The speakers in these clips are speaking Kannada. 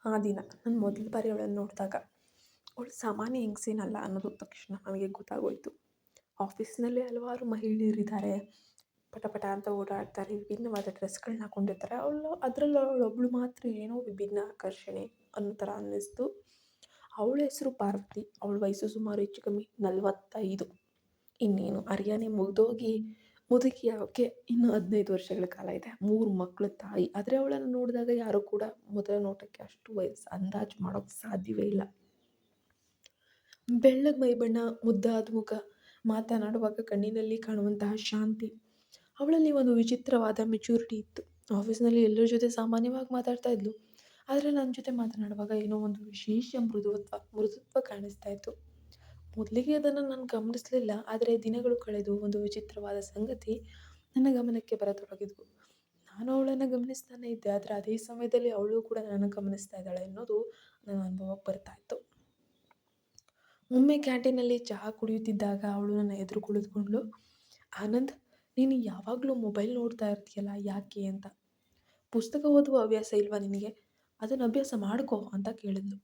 ಆ ದಿನ ನಾನು ಮೊದಲ ಬಾರಿ ಅವಳನ್ನು ನೋಡಿದಾಗ ಅವಳು ಸಾಮಾನ್ಯ ಹೆಂಗಸೇನಲ್ಲ ಅನ್ನೋದು ತಕ್ಷಣ ನನಗೆ ಗೊತ್ತಾಗೋಯಿತು. ಆಫೀಸ್‌ನಲ್ಲಿ ಹಲವಾರು ಮಹಿಳೆಯರಿದ್ದಾರೆ. ಪಟ ಪಟ ಅಂತ ಓಡಾಡ್ತಾರೆ. ವಿಭಿನ್ನವಾದ ಡ್ರೆಸ್‌ಗಳನ್ನ ಹಾಕೊಂಡಿರ್ತಾರೆ. ಅದರಲ್ಲಿ ಅವಳೊಬ್ಬಳು ಮಾತ್ರ ಏನೋ ವಿಭಿನ್ನ ಆಕರ್ಷಣೆ ಅನ್ನೋ ಥರ ಅನ್ನಿಸ್ತು. ಅವಳ ಹೆಸರು ಪಾರ್ವತಿ. ಅವಳ ವಯಸ್ಸು ಸುಮಾರು ಹೆಚ್ಚು ಕಮ್ಮಿ 45. ಇನ್ನೇನು ಅರಿಯಾನೇ ಮುಗಿದೋಗಿ ಮುದುಕಿಯಾಗೋಕ್ಕೆ ಇನ್ನೂ 15 ವರ್ಷಗಳ ಕಾಲ ಇದೆ. 3 ಮಕ್ಕಳ ತಾಯಿ. ಆದರೆ ಅವಳನ್ನು ನೋಡಿದಾಗ ಯಾರೂ ಕೂಡ ಮೊದಲ ನೋಟಕ್ಕೆ ಅಷ್ಟು ವಯಸ್ಸು ಅಂದಾಜು ಮಾಡೋಕ್ಕೆ ಸಾಧ್ಯವೇ ಇಲ್ಲ. ಬೆಳ್ಳಗೆ ಮೈಬಣ್ಣ, ಮುದ್ದಾದ ಮುಖ, ಮಾತನಾಡುವಾಗ ಕಣ್ಣಿನಲ್ಲಿ ಕಾಣುವಂತಹ ಶಾಂತಿ. ಅವಳಲ್ಲಿ ಒಂದು ವಿಚಿತ್ರವಾದ ಮೆಚುರಿಟಿ ಇತ್ತು. ಆಫೀಸ್‌ನಲ್ಲಿ ಎಲ್ಲರ ಜೊತೆ ಸಾಮಾನ್ಯವಾಗಿ ಮಾತಾಡ್ತಾ ಇದ್ಲು. ಆದರೆ ನನ್ನ ಜೊತೆ ಮಾತನಾಡುವಾಗ ಏನೋ ಒಂದು ವಿಶೇಷ ಮೃದುತ್ವ ಕಾಣಿಸ್ತಾ ಇತ್ತು. ಮೊದಲಿಗೆ ಅದನ್ನು ನಾನು ಗಮನಿಸಲಿಲ್ಲ. ಆದರೆ ದಿನಗಳು ಕಳೆದು ಒಂದು ವಿಚಿತ್ರವಾದ ಸಂಗತಿ ನನ್ನ ಗಮನಕ್ಕೆ ಬರತೊಡಗಿದ್ವು. ನಾನು ಅವಳನ್ನು ಗಮನಿಸ್ತಾನೇ ಇದ್ದೆ. ಆದರೆ ಅದೇ ಸಮಯದಲ್ಲಿ ಅವಳು ಕೂಡ ನನ್ನನ್ನು ಗಮನಿಸ್ತಾ ಇದ್ದಾಳೆ ಅನ್ನೋದು ನನ್ನ ಅನುಭವಕ್ಕೆ ಬರ್ತಾ ಇತ್ತು. ಒಮ್ಮೆ ಕ್ಯಾಂಟೀನಲ್ಲಿ ಚಹಾ ಕುಡಿಯುತ್ತಿದ್ದಾಗ ಅವಳು ನನ್ನ ಎದುರು ಕುಳಿತುಕೊಂಡ್ಳು. ಆನಂದ್, ನೀನು ಯಾವಾಗಲೂ ಮೊಬೈಲ್ ನೋಡ್ತಾ ಇರ್ತೀಯಲ್ಲ, ಯಾಕೆ ಅಂತ. ಪುಸ್ತಕ ಓದುವ ಹವ್ಯಾಸ ಇಲ್ವಾ ನಿನಗೆ? ಅದನ್ನು ಅಭ್ಯಾಸ ಮಾಡ್ಕೋ ಅಂತ ಕೇಳಿದ್ಲು.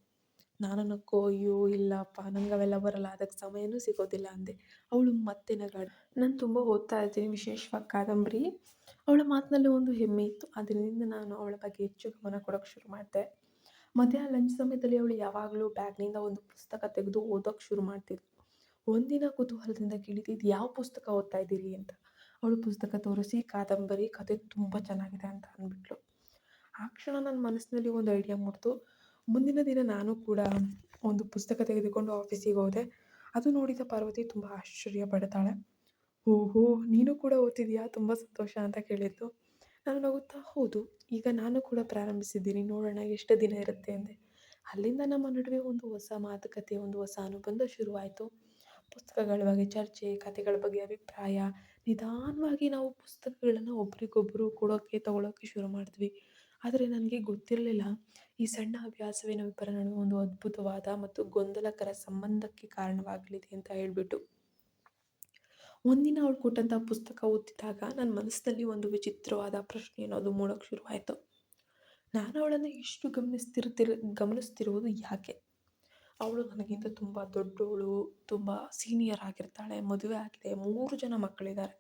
ನಾನು ನಕ್ಕು, ಅಯ್ಯೋ ಇಲ್ಲಪ್ಪ, ನಂಗೆ ಅವೆಲ್ಲ ಬರಲ್ಲ, ಅದಕ್ಕೆ ಸಮಯನೂ ಸಿಗೋದಿಲ್ಲ ಅಂದೆ. ಅವಳು ಮತ್ತೆ ನಗಾಡು. ನಾನು ತುಂಬ ಓದ್ತಾ ಇರ್ತೀನಿ, ವಿಶೇಷವಾಗಿ ಕಾದಂಬರಿ. ಅವಳ ಮಾತಿನಲ್ಲಿ ಒಂದು ಹೆಮ್ಮೆ ಇತ್ತು. ಅದರಿಂದ ನಾನು ಅವಳ ಬಗ್ಗೆ ಹೆಚ್ಚು ಗಮನ ಕೊಡೋಕ್ಕೆ ಶುರು ಮಾಡಿದೆ. ಮಧ್ಯಾಹ್ನ ಲಂಚ್ ಸಮಯದಲ್ಲಿ ಅವಳು ಯಾವಾಗಲೂ ಬ್ಯಾಗ್ನಿಂದ ಒಂದು ಪುಸ್ತಕ ತೆಗೆದು ಓದೋಕ್ಕೆ ಶುರು ಮಾಡ್ತಿದ್ಳು. ಒಂದಿನ ಕುತೂಹಲದಿಂದ ಕೇಳಿದ್ದು, ಇದು ಯಾವ ಪುಸ್ತಕ ಓದ್ತಾ ಇದ್ದೀರಿ ಅಂತ. ಅವಳು ಪುಸ್ತಕ ತೋರಿಸಿ, ಕಾದಂಬರಿ, ಕತೆ ತುಂಬ ಚೆನ್ನಾಗಿದೆ ಅಂತ ಅಂದ್ಬಿಟ್ಲು. ಆ ಕ್ಷಣ ನನ್ನ ಮನಸ್ಸಿನಲ್ಲಿ ಒಂದು ಐಡಿಯಾ ಮೂಡ್ತು. ಮುಂದಿನ ದಿನ ನಾನು ಕೂಡ ಒಂದು ಪುಸ್ತಕ ತೆಗೆದುಕೊಂಡು ಆಫೀಸಿಗೆ ಹೋದೆ. ಅದು ನೋಡಿದ ಪಾರ್ವತಿ ತುಂಬ ಆಶ್ಚರ್ಯ ಪಡ್ತಾಳೆ. ಓಹೋ, ನೀನು ಕೂಡ ಓದ್ತಿದೀಯಾ, ತುಂಬ ಸಂತೋಷ ಅಂತ ಕೇಳಿದ್ಲು. ನಾನು ನಗುತ್ತಾ, ಹೌದು, ಈಗ ನಾನು ಕೂಡ ಪ್ರಾರಂಭಿಸಿದ್ದೀನಿ, ನೋಡೋಣ ಎಷ್ಟು ದಿನ ಇರುತ್ತೆ ಅಂದೆ. ಅಲ್ಲಿಂದ ನಮ್ಮ ನಡುವೆ ಒಂದು ಹೊಸ ಮಾತುಕತೆ, ಒಂದು ಹೊಸ ಅನುಬಂಧ ಶುರುವಾಯಿತು. ಪುಸ್ತಕಗಳ ಬಗ್ಗೆ ಚರ್ಚೆ, ಕಥೆಗಳ ಬಗ್ಗೆ ಅಭಿಪ್ರಾಯ. ನಿಧಾನವಾಗಿ ನಾವು ಪುಸ್ತಕಗಳನ್ನು ಒಬ್ರಿಗೊಬ್ಬರು ಕೊಡೋಕ್ಕೆ ತಗೊಳ್ಳೋಕ್ಕೆ ಶುರು ಮಾಡಿದ್ವಿ. ಆದರೆ ನನಗೆ ಗೊತ್ತಿರಲಿಲ್ಲ, ಈ ಸಣ್ಣ ಹವ್ಯಾಸವೇ ನಮ್ಮಿಬ್ಬರ ನಡುವೆ ಒಂದು ಅದ್ಭುತವಾದ ಮತ್ತು ಗೊಂದಲಕರ ಸಂಬಂಧಕ್ಕೆ ಕಾರಣವಾಗಲಿದೆ ಅಂತ ಹೇಳಿಬಿಟ್ಟು. ಒಂದಿನ ಅವಳು ಕೊಟ್ಟಂಥ ಪುಸ್ತಕ ಓದ್ತಿದ್ದಾಗ ನನ್ನ ಮನಸ್ಸಿನಲ್ಲಿ ಒಂದು ವಿಚಿತ್ರವಾದ ಪ್ರಶ್ನೆ ಅನ್ನೋದು ಮೂಡೋಕ್ಕೆ ಶುರುವಾಯಿತು. ನಾನು ಅವಳನ್ನು ಇಷ್ಟು ಗಮನಿಸ್ತಿರುವುದು ಯಾಕೆ? ಅವಳು ನನಗಿಂತ ತುಂಬ ದೊಡ್ಡವಳು, ತುಂಬ ಸೀನಿಯರ್ ಆಗಿರ್ತಾಳೆ, ಮದುವೆ ಆಗಿದೆ, 3 ಜನ ಮಕ್ಕಳಿದ್ದಾರೆ.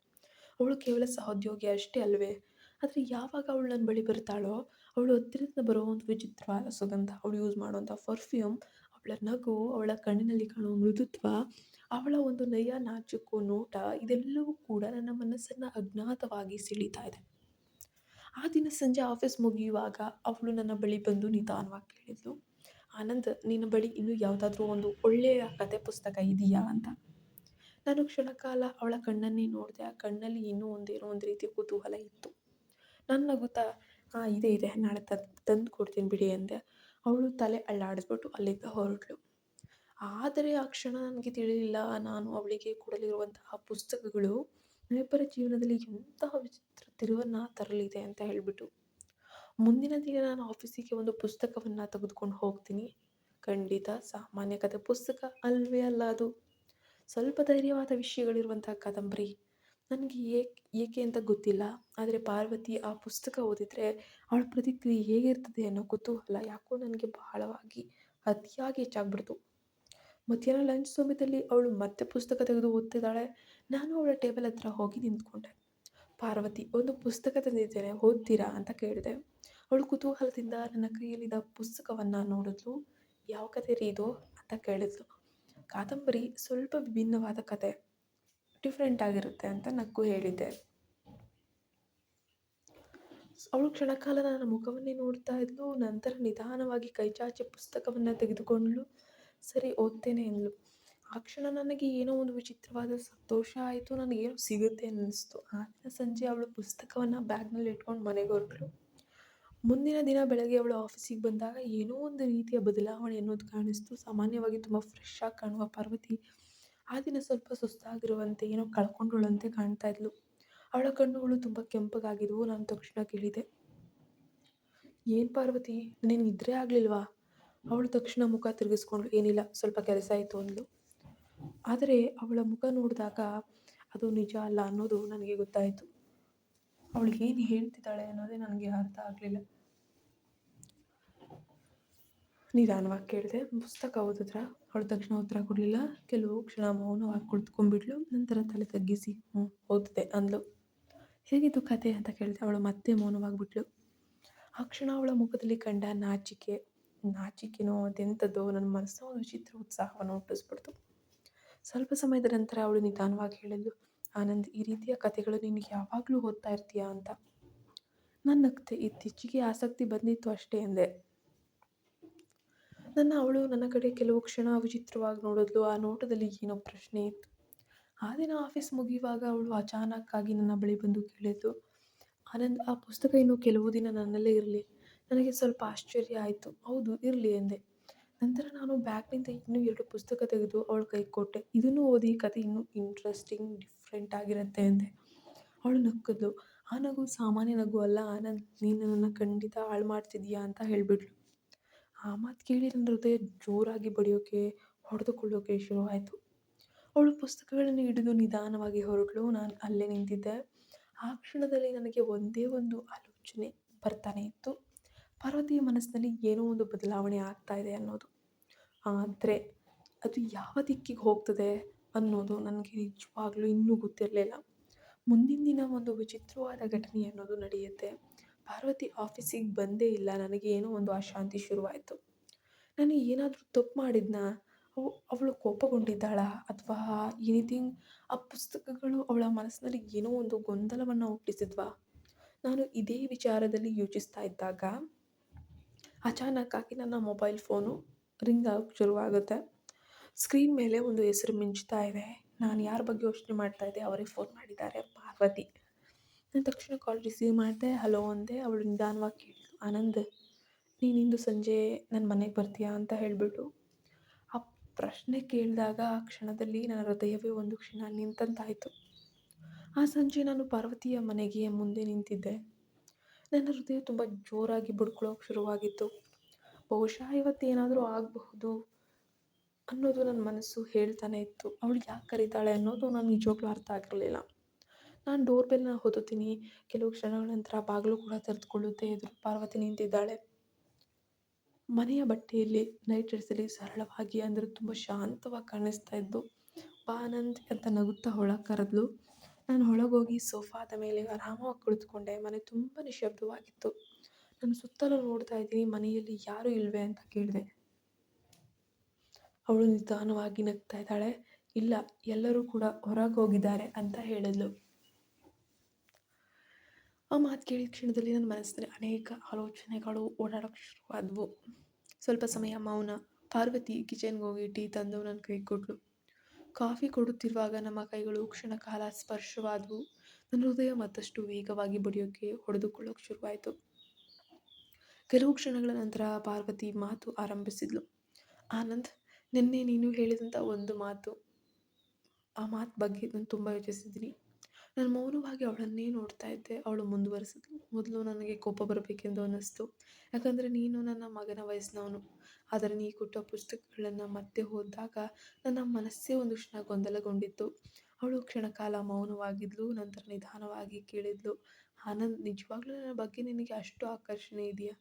ಅವಳು ಕೇವಲ ಸಹೋದ್ಯೋಗಿ ಅಷ್ಟೇ ಅಲ್ವೇ? ಆದರೆ ಯಾವಾಗ ಅವಳು ನನ್ನ ಬಳಿ ಬರ್ತಾಳೋ, ಅವಳು ಹತ್ತಿರದಿಂದ ಬರೋ ಒಂದು ವಿಚಿತ್ರವಾದ ಸುಗಂಧ, ಅವಳು ಯೂಸ್ ಮಾಡುವಂಥ ಪರ್ಫ್ಯೂಮ್, ಅವಳ ನಗು, ಅವಳ ಕಣ್ಣಿನಲ್ಲಿ ಕಾಣುವ ಮೃದುತ್ವ, ಅವಳ ಒಂದು ನಯ ನಾಜೂಕು ನೋಟ, ಇದೆಲ್ಲವೂ ಕೂಡ ನನ್ನ ಮನಸ್ಸನ್ನು ಅಜ್ಞಾತವಾಗಿ ಸೆಳೀತಾ ಇದೆ. ಆ ದಿನ ಸಂಜೆ ಆಫೀಸ್ ಮುಗಿಯುವಾಗ ಅವಳು ನನ್ನ ಬಳಿ ಬಂದು ನಿಧಾನವಾಗಿ ಕೇಳಿದ್ಲು, ಆನಂದ್, ನಿನ್ನ ಬಳಿ ಇನ್ನೂ ಯಾವುದಾದ್ರೂ ಒಂದು ಒಳ್ಳೆಯ ಕತೆ ಪುಸ್ತಕ ಇದೆಯಾ ಅಂತ. ನಾನು ಕ್ಷಣಕಾಲ ಅವಳ ಕಣ್ಣನ್ನೇ ನೋಡಿದೆ. ಆ ಕಣ್ಣಲ್ಲಿ ಇನ್ನೂ ಏನೋ ಒಂದು ರೀತಿಯ ಕುತೂಹಲ ಇತ್ತು. ನಾನು ನಗುತ್ತಾ, ಹಾಂ, ಇದೆ, ನಾಳೆ ತಂದು ಕೊಡ್ತೀನಿ ಬಿಡಿ ಅಂದೆ. ಅವಳು ತಲೆ ಅಲ್ಲಾಡಿಸ್ಬಿಟ್ಟು ಅಲ್ಲಿಂದ ಹೊರಟಳು. ಆದರೆ ಆ ಕ್ಷಣ ನನಗೆ ತಿಳಿಲಿಲ್ಲ, ನಾನು ಅವಳಿಗೆ ಕೊಡಲಿರುವಂತಹ ಪುಸ್ತಕಗಳು ನಮ್ಮಿಬ್ಬರ ಜೀವನದಲ್ಲಿ ಎಂತಹ ವಿಚಿತ್ರ ತಿರುವನ್ನು ತರಲಿದೆ ಅಂತ ಹೇಳಿಬಿಟ್ಟು. ಮುಂದಿನ ದಿನ ನಾನು ಆಫೀಸಿಗೆ ಒಂದು ಪುಸ್ತಕವನ್ನು ತೆಗೆದುಕೊಂಡು ಹೋಗ್ತೀನಿ. ಖಂಡಿತ ಸಾಮಾನ್ಯ ಕಥೆ ಪುಸ್ತಕ ಅಲ್ವೇ ಅಲ್ಲ ಅದು. ಸ್ವಲ್ಪ ಧೈರ್ಯವಾದ ವಿಷಯಗಳಿರುವಂಥ ಕಾದಂಬರಿ. ನನಗೆ ಏಕೆ ಅಂತ ಗೊತ್ತಿಲ್ಲ, ಆದರೆ ಪಾರ್ವತಿ ಆ ಪುಸ್ತಕ ಓದಿದರೆ ಅವಳ ಪ್ರತಿಕ್ರಿಯೆ ಹೇಗಿರ್ತದೆ ಅನ್ನೋ ಕುತೂಹಲ ಯಾಕೋ ನನಗೆ ಬಹಳವಾಗಿ ಅತಿಯಾಗಿ ಹೆಚ್ಚಾಗ್ಬಿಡ್ತು. ಮಧ್ಯಾಹ್ನ ಲಂಚ್ ಸಮಯದಲ್ಲಿ ಅವಳು ಮತ್ತೆ ಪುಸ್ತಕ ತೆಗೆದು ಓದ್ತಿದ್ದಾಳೆ. ನಾನು ಅವಳ ಟೇಬಲ್ ಹತ್ರ ಹೋಗಿ ನಿಂತ್ಕೊಂಡೆ. ಪಾರ್ವತಿ, ಒಂದು ಪುಸ್ತಕ ತಂದಿದ್ದೇನೆ, ಓದ್ತೀರಾ ಅಂತ ಕೇಳಿದೆ. ಅವಳು ಕುತೂಹಲದಿಂದ ನನ್ನ ಕೈಯಲ್ಲಿದ್ದ ಪುಸ್ತಕವನ್ನು ನೋಡಿದ್ಲು. ಯಾವ ಕತೆ ರೀ ಇದು ಅಂತ ಕೇಳಿದ್ಲು. ಕಾದಂಬರಿ, ಸ್ವಲ್ಪ ವಿಭಿನ್ನವಾದ ಕತೆ, ಡಿಫ್ರೆಂಟ್ ಆಗಿರುತ್ತೆ ಅಂತ ನಕ್ಕು ಹೇಳಿದ್ದೆ. ಅವಳು ಕ್ಷಣಕಾಲ ನನ್ನ ಮುಖವನ್ನೇ ನೋಡ್ತಾ ಇದ್ಲು. ನಂತರ ನಿಧಾನವಾಗಿ ಕೈಚಾಚಿ ಪುಸ್ತಕವನ್ನು ತೆಗೆದುಕೊಂಡ್ಳು. ಸರಿ, ಓದ್ತೇನೆ ಎಂದ್ಳು. ಆ ಕ್ಷಣ ನನಗೆ ಏನೋ ಒಂದು ವಿಚಿತ್ರವಾದ ಸಂತೋಷ ಆಯಿತು. ನನಗೇನೋ ಸಿಗುತ್ತೆ ಅನ್ನಿಸ್ತು. ಆ ದಿನ ಸಂಜೆ ಅವಳು ಪುಸ್ತಕವನ್ನು ಬ್ಯಾಗ್ನಲ್ಲಿ ಇಟ್ಕೊಂಡು ಮನೆಗೆ ಹೊರಟಳು. ಮುಂದಿನ ದಿನ ಬೆಳಗ್ಗೆ ಅವಳು ಆಫೀಸಿಗೆ ಬಂದಾಗ ಏನೋ ಒಂದು ರೀತಿಯ ಬದಲಾವಣೆ ಅನ್ನೋದು ಕಾಣಿಸ್ತು. ಸಾಮಾನ್ಯವಾಗಿ ತುಂಬ ಫ್ರೆಶ್ ಆಗಿ ಕಾಣುವ ಪಾರ್ವತಿ ಆ ದಿನ ಸ್ವಲ್ಪ ಸುಸ್ತಾಗಿರುವಂತೆ, ಏನೋ ಕಳ್ಕೊಂಡವಳಂತೆ ಕಾಣ್ತಾ ಇದ್ಲು. ಅವಳ ಕಣ್ಣುಗಳು ತುಂಬ ಕೆಂಪಗಾಗಿದ್ವು. ನಾನು ತಕ್ಷಣ ಕೇಳಿದೆ, ಏನು ಪಾರ್ವತಿ, ನೀನು ನಿದ್ರೆ ಆಗಲಿಲ್ವಾ? ಅವಳು ತಕ್ಷಣ ಮುಖ ತಿರುಗಿಸ್ಕೊಂಡ್ಳು. ಏನಿಲ್ಲ, ಸ್ವಲ್ಪ ಕೆಲಸ ಆಯಿತು ಅಂದ್ಲು. ಆದರೆ ಅವಳ ಮುಖ ನೋಡಿದಾಗ ಅದು ನಿಜ ಅಲ್ಲ ಅನ್ನೋದು ನನಗೆ ಗೊತ್ತಾಯಿತು. ಅವಳು ಏನು ಹೇಳ್ತಿದ್ದಾಳೆ ಅನ್ನೋದೇ ನನಗೆ ಅರ್ಥ ಆಗಲಿಲ್ಲ. ನಿಧಾನವಾಗಿ ಕೇಳಿದೆ, "ಪುಸ್ತಕ ಓದಿದ್ರಾ?" ಅವಳು ತಕ್ಷಣ ಉತ್ತರ ಕೊಡಲಿಲ್ಲ. ಕೆಲವು ಕ್ಷಣ ಮೌನವಾಗಿ ಕುಳಿತುಕೊಂಡ್ಬಿಟ್ಲು. ನಂತರ ತಲೆ ತಗ್ಗಿಸಿ, "ಹ್ಞೂ, ಓದಿದೆ" ಅಂದ್ಲು. "ಹೇಗಿತ್ತು ಕತೆ?" ಅಂತ ಕೇಳಿದೆ. ಅವಳು ಮತ್ತೆ ಮೌನವಾಗಿಬಿಟ್ಲು. ಆ ಕ್ಷಣ ಅವಳ ಮುಖದಲ್ಲಿ ಕಂಡ ನಾಚಿಕೆನೋ ಅದೆಂಥದ್ದೋ ನನ್ನ ಮನಸ್ಸಿನ ಒಂದು ವಿಚಿತ್ರ ಉತ್ಸಾಹವನ್ನು ಹುಟ್ಟಿಸ್ಬಿಡ್ತು. ಸ್ವಲ್ಪ ಸಮಯದ ನಂತರ ಅವಳು ನಿಧಾನವಾಗಿ ಹೇಳಿದ್ಲು, "ಆನಂದ್, ಈ ರೀತಿಯ ಕಥೆಗಳು ನೀನು ಯಾವಾಗಲೂ ಓದ್ತಾ ಇರ್ತೀಯಾ ಅಂತ?" ನಾನು ನಗ್ತೆ. "ಇತ್ತೀಚೆಗೆ ಆಸಕ್ತಿ ಬಂದಿತ್ತು ಅಷ್ಟೇ" ಎಂದೆ. ಅವಳು ನನ್ನ ಕಡೆ ಕೆಲವು ಕ್ಷಣ ವಿಚಿತ್ರವಾಗಿ ನೋಡಿದ್ಲು. ಆ ನೋಟದಲ್ಲಿ ಏನೋ ಪ್ರಶ್ನೆ ಇತ್ತು. ಆ ದಿನ ಆಫೀಸ್ ಮುಗಿಯುವಾಗ ಅವಳು ಅಚಾನಕ್ಕಾಗಿ ನನ್ನ ಬಳಿ ಬಂದು ಕೇಳಿದ್ಲು, "ಆನಂದ್, ಆ ಪುಸ್ತಕ ಇನ್ನು ಕೆಲವು ದಿನ ನನ್ನಲ್ಲೇ ಇರಲಿ." ನನಗೆ ಸ್ವಲ್ಪ ಆಶ್ಚರ್ಯ ಆಯಿತು. "ಹೌದು, ಇರಲಿ" ಎಂದೆ. ನಂತರ ನಾನು ಬ್ಯಾಗ್ನಿಂದ ಇನ್ನೂ 2 ಪುಸ್ತಕ ತೆಗೆದು ಅವಳ ಕೈಗೆ ಕೊಟ್ಟೆ. "ಇದನ್ನು ಓದಿ, ಕತೆ ಇನ್ನೂ ಇಂಟ್ರೆಸ್ಟಿಂಗ್, ಡಿಫ್ರೆಂಟ್ ಆಗಿರುತ್ತೆ" ಎಂದೆ. ಅವಳು ನಕ್ಕದ್ಲು. ಆ ನಗು ಸಾಮಾನ್ಯ ನಗು ಅಲ್ಲ. "ಆನಂದ್, ನೀನು ನನ್ನನ್ನು ಖಂಡಿತ ಹಾಳು ಮಾಡ್ತಿದ್ದೀಯಾ" ಅಂತ ಹೇಳಿಬಿಟ್ಲು. ಆ ಮಾತು ಕೇಳಿ ನನ್ನ ಹೃದಯ ಜೋರಾಗಿ ಬಡಿಯೋಕೆ, ಹೊಡೆದುಕೊಳ್ಳೋಕೆ ಶುರುವಾಯಿತು. ಅವಳು ಪುಸ್ತಕಗಳನ್ನು ಹಿಡಿದು ನಿಧಾನವಾಗಿ ಹೊರಟಳು. ನಾನು ಅಲ್ಲೇ ನಿಂತಿದ್ದೆ. ಆ ಕ್ಷಣದಲ್ಲಿ ನನಗೆ ಒಂದೇ ಒಂದು ಆಲೋಚನೆ ಬರ್ತಾನೆ ಇತ್ತು. ಪಾರ್ವತಿಯ ಮನಸ್ಸಿನಲ್ಲಿ ಏನೋ ಒಂದು ಬದಲಾವಣೆ ಆಗ್ತಾ ಇದೆ ಅನ್ನೋದು. ಆದರೆ ಅದು ಯಾವ ದಿಕ್ಕಿಗೆ ಹೋಗ್ತದೆ ಅನ್ನೋದು ನನಗೆ ನಿಜವಾಗ್ಲೂ ಇನ್ನೂ ಗೊತ್ತಿರಲಿಲ್ಲ. ಮುಂದಿನ ದಿನ ಒಂದು ವಿಚಿತ್ರವಾದ ಘಟನೆ ಅನ್ನೋದು ನಡೆಯುತ್ತೆ. ಪಾರ್ವತಿ ಆಫೀಸಿಗೆ ಬಂದೇ ಇಲ್ಲ. ನನಗೆ ಏನೋ ಒಂದು ಅಶಾಂತಿ ಶುರುವಾಯಿತು. ನಾನು ಏನಾದರೂ ತಪ್ಪು ಮಾಡಿದ್ನಾ? ಅವಳು ಕೋಪಗೊಂಡಿದ್ದಾಳಾ? ಅಥವಾ ಎನಿಥಿಂಗ್, ಆ ಪುಸ್ತಕಗಳು ಅವಳ ಮನಸ್ಸಿನಲ್ಲಿ ಏನೋ ಒಂದು ಗೊಂದಲವನ್ನು ಹುಟ್ಟಿಸಿದ್ವಾ? ನಾನು ಇದೇ ವಿಚಾರದಲ್ಲಿ ಯೋಚಿಸ್ತಾ ಇದ್ದಾಗ ಅಚಾನಕ್ಕಾಗಿ ನನ್ನ ಮೊಬೈಲ್ ಫೋನು ರಿಂಗ್ ಆಗೋಕ್ಕೆ ಶುರುವಾಗುತ್ತೆ. ಸ್ಕ್ರೀನ್ ಮೇಲೆ ಒಂದು ಹೆಸರು ಮಿಂಚ್ತಾ ಇದೆ. ನಾನು ಯಾರ ಬಗ್ಗೆ ಯೋಚನೆ ಮಾಡ್ತಾ ಇದ್ದೆ, ಅವರೇ ಫೋನ್ ಮಾಡಿದ್ದಾರೆ, ಪಾರ್ವತಿ. ನಾನು ತಕ್ಷಣ ಕಾಲ್ ರಿಸೀವ್ ಮಾಡಿದೆ. ಹಲೋ ಅಂದೆ. ಅವಳು ನಿಧಾನವಾಗಿ ಕೇಳಿದ್ಲು, "ಆನಂದ್, ನೀನಿಂದು ಸಂಜೆ ನನ್ನ ಮನೆಗೆ ಬರ್ತೀಯಾ?" ಅಂತ ಹೇಳಿಬಿಟ್ಟು ಆ ಪ್ರಶ್ನೆ ಕೇಳಿದಾಗ ಆ ಕ್ಷಣದಲ್ಲಿ ನನ್ನ ಹೃದಯವೇ ಒಂದು ಕ್ಷಣ ನಿಂತಂತಾಯಿತು. ಆ ಸಂಜೆ ನಾನು ಪಾರ್ವತಿಯ ಮನೆಗೆ ಮುಂದೆ ನಿಂತಿದ್ದೆ. ನನ್ನ ಹೃದಯ ತುಂಬ ಜೋರಾಗಿ ಬಡ್ಕೊಳ್ಳೋಕೆ ಶುರುವಾಗಿತ್ತು. ಬಹುಶಃ ಇವತ್ತೇನಾದರೂ ಆಗಬಹುದು ಅನ್ನೋದು ನನ್ನ ಮನಸ್ಸು ಹೇಳ್ತಾನೆ ಇತ್ತು. ಅವಳು ಯಾಕೆ ಕರೀತಾಳೆ ಅನ್ನೋದು ನನಗೆ ನಿಜವಾಗ್ಲೂ ಅರ್ಥ ಆಗಿರಲಿಲ್ಲ. ನಾನು ಡೋರ್ ಬೆಲ್ನ ಒತ್ತುತ್ತೀನಿ. ಕೆಲವು ಕ್ಷಣಗಳ ನಂತರ ಬಾಗಿಲು ಕೂಡ ತೆರೆದುಕೊಳ್ಳುತ್ತೆ. ಎದುರು ಪಾರ್ವತಿ ನಿಂತಿದ್ದಾಳೆ. ಮನೆಯ ಬಟ್ಟೆಯಲ್ಲಿ, ನೈಟ್ ಡ್ರೆಸ್ಸಲ್ಲಿ ಸರಳವಾಗಿ, ಅಂದರೆ ತುಂಬ ಶಾಂತವಾಗಿ ಕಾಣಿಸ್ತಾ ಇದ್ದು. "ಬಾ ಆನಂದ್" ಅಂತ ನಗುತ್ತಾ ಒಳಗೆ ಕರೆದ್ಲು. ನಾನು ಒಳಗೋಗಿ ಸೋಫಾದ ಮೇಲೆ ಆರಾಮವಾಗಿ ಕುಳಿತುಕೊಂಡೆ. ಮನೆ ತುಂಬ ನಿಶ್ಶಬ್ದವಾಗಿತ್ತು. ನಾನು ಸುತ್ತಲೂ ನೋಡ್ತಾ ಇದ್ದೀನಿ, ಮನೆಯಲ್ಲಿ ಯಾರೂ ಇಲ್ವೇ ಅಂತ ಕೇಳಿದೆ. ಅವಳು ನಿಧಾನವಾಗಿ ನಗ್ತಾ ಇದ್ದಾಳೆ. "ಇಲ್ಲ, ಎಲ್ಲರೂ ಕೂಡ ಹೊರಗೆ ಹೋಗಿದ್ದಾರೆ" ಅಂತ ಹೇಳಿದ್ಲು. ಆ ಮಾತು ಕೇಳಿದ ಕ್ಷಣದಲ್ಲಿ ನನ್ನ ಮನಸ್ಸಿನಲ್ಲಿ ಅನೇಕ ಆಲೋಚನೆಗಳು ಓಡಾಡೋಕ್ಕೆ ಶುರುವಾದವು. ಸ್ವಲ್ಪ ಸಮಯ ಮೌನ. ಪಾರ್ವತಿ ಕಿಚನ್ಗೆ ಹೋಗಿ ಟೀ ತಂದು ನನ್ನ ಕೈಗೆ ಕೊಟ್ಟಳು. ಕಾಫಿ ಕೊಡುತ್ತಿರುವಾಗ ನಮ್ಮ ಕೈಗಳು ಕ್ಷಣಕಾಲ ಸ್ಪರ್ಶವಾದವು. ನನ್ನ ಹೃದಯ ಮತ್ತಷ್ಟು ವೇಗವಾಗಿ ಬಡಿಯೋಕ್ಕೆ, ಹೊಡೆದುಕೊಳ್ಳೋಕೆ ಶುರುವಾಯಿತು. ಕೆಲವು ಕ್ಷಣಗಳ ನಂತರ ಪಾರ್ವತಿ ಮಾತು ಆರಂಭಿಸಿದ್ಲು. "ಆನಂದ್, ನಿನ್ನೆ ನೀನು ಹೇಳಿದಂಥ ಒಂದು ಮಾತು, ಆ ಮಾತು ಬಗ್ಗೆ ನಾನು ತುಂಬ ಯೋಚಿಸಿದ್ದೀನಿ." ನಾನು ಮೌನವಾಗಿ ಅವಳನ್ನೇ ನೋಡ್ತಾ ಇದ್ದೆ. ಅವಳು ಮುಂದುವರಿಸಿದ್ಲು, "ಮೊದಲು ನನಗೆ ಕೋಪ ಬರಬೇಕೆಂದು ಅನ್ನಿಸ್ತು. ಯಾಕಂದರೆ ನೀನು ನನ್ನ ಮಗನ ವಯಸ್ಸಿನವನು. ಆದರೆ ನೀ ಕೊಟ್ಟ ಪುಸ್ತಕಗಳನ್ನು ಮತ್ತೆ ಓದಿದಾಗ ನನ್ನ ಮನಸ್ಸೇ ಒಂದು ಕ್ಷಣ ಗೊಂದಲಗೊಂಡಿತ್ತು." ಅವಳು ಕ್ಷಣಕಾಲ ಮೌನವಾಗಿದ್ಲು. ನಂತರ ನಿಧಾನವಾಗಿ ಕೇಳಿದ್ಲು, "ಆನಂದ್, ನಿಜವಾಗ್ಲೂ ನನ್ನ ಬಗ್ಗೆ ನಿನಗೆ ಅಷ್ಟು ಆಕರ್ಷಣೆ ಇದೆಯಾ?"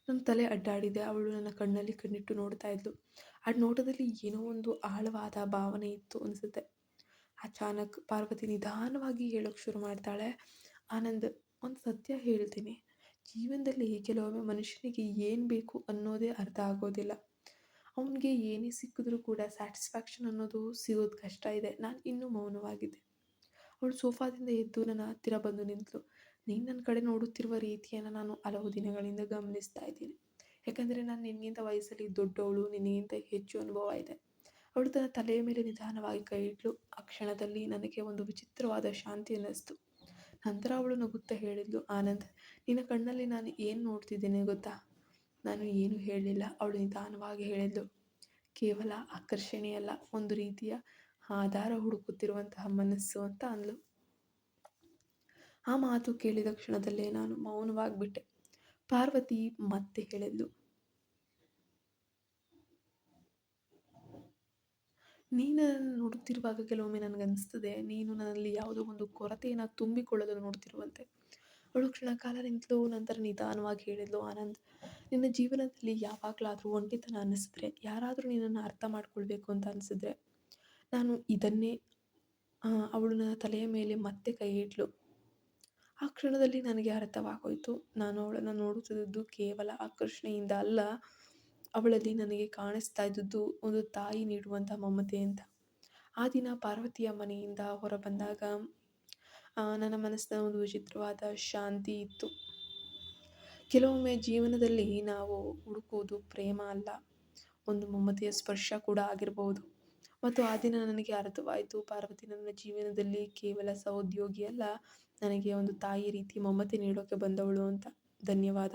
ನನ್ನ ತಲೆ ಅಡ್ಡಾಡಿದೆ. ಅವಳು ನನ್ನ ಕಣ್ಣಲ್ಲಿ ಕಣ್ಣಿಟ್ಟು ನೋಡ್ತಾ ಇದ್ಲು. ಆ ನೋಟದಲ್ಲಿ ಏನೋ ಒಂದು ಆಳವಾದ ಭಾವನೆ ಇತ್ತು ಅನಿಸುತ್ತೆ. ಅಚಾನಕ್ ಪಾರ್ವತಿ ನಿಧಾನವಾಗಿ ಹೇಳೋಕ್ಕೆ ಶುರು ಮಾಡ್ತಾಳೆ, "ಆನಂದ್, ಒಂದು ಸತ್ಯ ಹೇಳ್ತೀನಿ. ಜೀವನದಲ್ಲಿ ಕೆಲವೊಮ್ಮೆ ಮನುಷ್ಯನಿಗೆ ಏನು ಬೇಕು ಅನ್ನೋದೇ ಅರ್ಥ ಆಗೋದಿಲ್ಲ. ಅವನಿಗೆ ಏನೇ ಸಿಕ್ಕಿದ್ರೂ ಕೂಡ ಸ್ಯಾಟಿಸ್ಫ್ಯಾಕ್ಷನ್ ಅನ್ನೋದು ಸಿಗೋದು ಕಷ್ಟ ಇದೆ." ನಾನು ಇನ್ನೂ ಮೌನವಾಗಿದ್ದೆ. ಅವಳು ಸೋಫಾದಿಂದ ಎದ್ದು ನನ್ನ ಹತ್ತಿರ ಬಂದು ನಿಂತಳು. "ನೀನು ನನ್ನ ಕಡೆ ನೋಡುತ್ತಿರುವ ರೀತಿಯನ್ನು ನಾನು ಹಲವು ದಿನಗಳಿಂದ ಗಮನಿಸ್ತಾ ಇದ್ದೀನಿ. ಯಾಕಂದರೆ ನಾನು ನಿನಗಿಂತ ವಯಸ್ಸಲ್ಲಿ ದೊಡ್ಡವಳು, ನಿನಗಿಂತ ಹೆಚ್ಚು ಅನುಭವ ಇದೆ." ಅವಳು ತನ್ನ ತಲೆಯ ಮೇಲೆ ನಿಧಾನವಾಗಿ ಕೈ ಇಟ್ಲು. ಆ ಕ್ಷಣದಲ್ಲಿ ನನಗೆ ಒಂದು ವಿಚಿತ್ರವಾದ ಶಾಂತಿ ಅನ್ನಿಸ್ತು. ನಂತರ ಅವಳು ನಗುತ್ತಾ ಹೇಳಿದ್ಲು, "ಆನಂದ್, ನಿನ್ನ ಕಣ್ಣಲ್ಲಿ ನಾನು ಏನು ನೋಡ್ತಿದ್ದೇನೆ ಗೊತ್ತಾ?" ನಾನು ಏನೂ ಹೇಳಲಿಲ್ಲ. ಅವಳು ನಿಧಾನವಾಗಿ ಹೇಳಿದ್ಲು, "ಕೇವಲ ಆಕರ್ಷಣೆಯಲ್ಲ, ಒಂದು ರೀತಿಯ ಆಧಾರ ಹುಡುಕುತ್ತಿರುವಂತಹ ಮನಸ್ಸು" ಅಂತ ಅಂದ್ಲು. ಆ ಮಾತು ಕೇಳಿದ ಕ್ಷಣದಲ್ಲೇ ನಾನು ಮೌನವಾಗಿಬಿಟ್ಟೆ. ಪಾರ್ವತಿ ಮತ್ತೆ ಹೇಳಿದ್ಲು, "ನೀನು ನನ್ನನ್ನು ನೋಡುತ್ತಿರುವಾಗ ಕೆಲವೊಮ್ಮೆ ನನಗನ್ನಿಸ್ತದೆ, ನೀನು ನನ್ನಲ್ಲಿ ಯಾವುದೋ ಒಂದು ಕೊರತೆಯನ್ನು ತುಂಬಿಕೊಳ್ಳಲು ನೋಡ್ತಿರುವಂತೆ." ಅವಳು ಕ್ಷಣಕಾಲ ನಿಂತಳು. ನಂತರ ನಿಧಾನವಾಗಿ ಹೇಳಿದ್ಲು, "ಆನಂದ್, ನಿನ್ನ ಜೀವನದಲ್ಲಿ ಯಾವಾಗಲಾದರೂ ಒಂಟಿತನ ಅನ್ನಿಸಿದ್ರೆ, ಯಾರಾದರೂ ನಿನ್ನನ್ನು ಅರ್ಥ ಮಾಡ್ಕೊಳ್ಬೇಕು ಅಂತ ಅನಿಸಿದ್ರೆ, ನಾನು ಇದನ್ನೇ ಅವಳು ನನ್ನ ತಲೆಯ ಮೇಲೆ ಮತ್ತೆ ಕೈ ಇಟ್ಲು. ಆ ಕ್ಷಣದಲ್ಲಿ ನನಗೆ ಅರ್ಥವಾಗೋಯ್ತು. ನಾನು ಅವಳನ್ನು ನೋಡುತ್ತಿದ್ದದ್ದು ಕೇವಲ ಆಕರ್ಷಣೆಯಿಂದ ಅಲ್ಲ, ಅವಳಲ್ಲಿ ನನಗೆ ಕಾಣಿಸ್ತಾ ಇದ್ದದ್ದು ಒಂದು ತಾಯಿ ನೀಡುವಂಥ ಮಮತೆ ಅಂತ. ಆ ದಿನ ಪಾರ್ವತಿಯ ಮನೆಯಿಂದ ಹೊರಬಂದಾಗ ನನ್ನ ಮನಸ್ಸಿನ ಒಂದು ವಿಚಿತ್ರವಾದ ಶಾಂತಿ ಇತ್ತು. ಕೆಲವೊಮ್ಮೆ ಜೀವನದಲ್ಲಿ ನಾವು ಹುಡುಕುವುದು ಪ್ರೇಮ ಅಲ್ಲ, ಒಂದು ಮಮತೆಯ ಸ್ಪರ್ಶ ಕೂಡ ಆಗಿರಬಹುದು. ಮತ್ತು ಆ ದಿನ ನನಗೆ ಅರ್ಥವಾಯಿತು, ಪಾರ್ವತಿ ನನ್ನ ಜೀವನದಲ್ಲಿ ಕೇವಲ ಸಹೋದ್ಯೋಗಿ ಅಲ್ಲ, ನನಗೆ ಒಂದು ತಾಯಿ ರೀತಿ ಮಮತೆ ನೀಡೋಕೆ ಬಂದವಳು ಅಂತ. ಧನ್ಯವಾದ.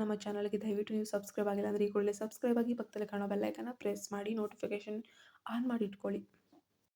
ನಮ್ಮ ಚಾನಲ್ಗೆ ದಯವಿಟ್ಟು ನೀವು ಸಬ್ಸ್ಕ್ರೈಬ್ ಆಗಿಲ್ಲ ಅಂದರೆ ಈ ಕೂಡಲೇ ಸಬ್ಸ್ಕ್ರೈಬ್ ಆಗಿ, ಪಕ್ಕದಲ್ಲಿ ಕಾಣೋ ಬೆಲ್ ಐಕಾನ್ನ ಪ್ರೆಸ್ ಮಾಡಿ, ನೋಟಿಫಿಕೇಷನ್ ಆನ್ ಮಾಡಿ ಇಟ್ಕೊಳ್ಳಿ.